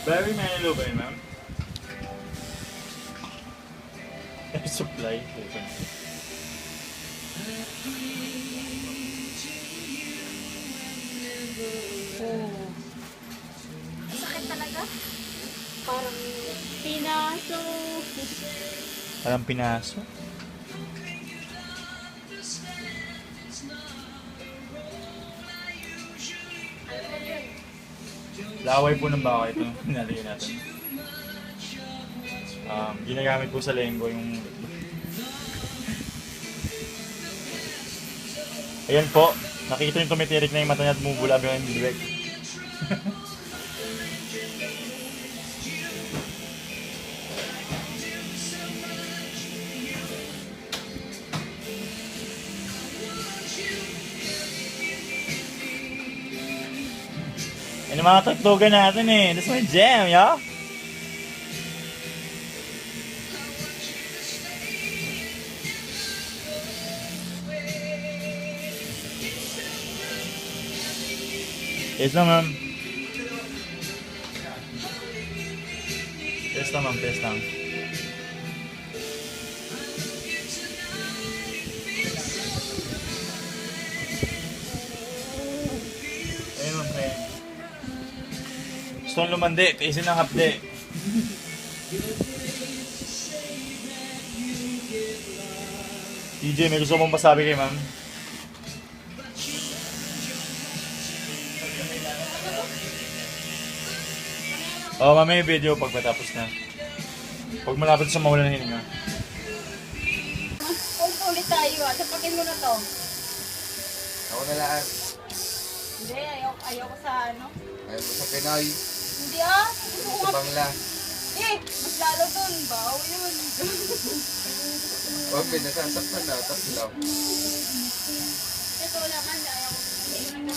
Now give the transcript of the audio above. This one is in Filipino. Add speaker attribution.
Speaker 1: Very Manilow ba yun, ma'am? Air supply.
Speaker 2: Oh. Sakit talaga? Parang pinaso.
Speaker 1: Parang pinaso. Laway po ng baka ito. Nalagyan natin. Ginagamit po sa lenggo yung... Ayan po. Nakita yung tumitirik na yung mata niya at bumubulab yung bibig. Ano mga tagtugan natin eh. That's my jam, yo! Yes lang, ma'am. Test lang, ma'am. Test lang. Ayun, ma'am. Ayun. Gusto kong lumandi. Taisin ng hapde. TJ, may gusto mong pasabi kay ma'am? Oo, mamaya yung video pagkatapos na. Huwag malapit sa mawala ng hininga.
Speaker 2: Ulit tayo ah. Sapakin mo na to.
Speaker 3: Ako na lang.
Speaker 2: Hindi, ayoko sa ano.
Speaker 3: Ayaw mo sa Pinoy.
Speaker 2: Hindi ah. Gusto ko
Speaker 3: Sa
Speaker 2: nga.
Speaker 3: Bangla.
Speaker 2: Mas lalo dun. Baw yun.
Speaker 3: Huwag may nasasaktan na. Tatlo.
Speaker 2: Ito naman, ayaw ko. Hindi ko na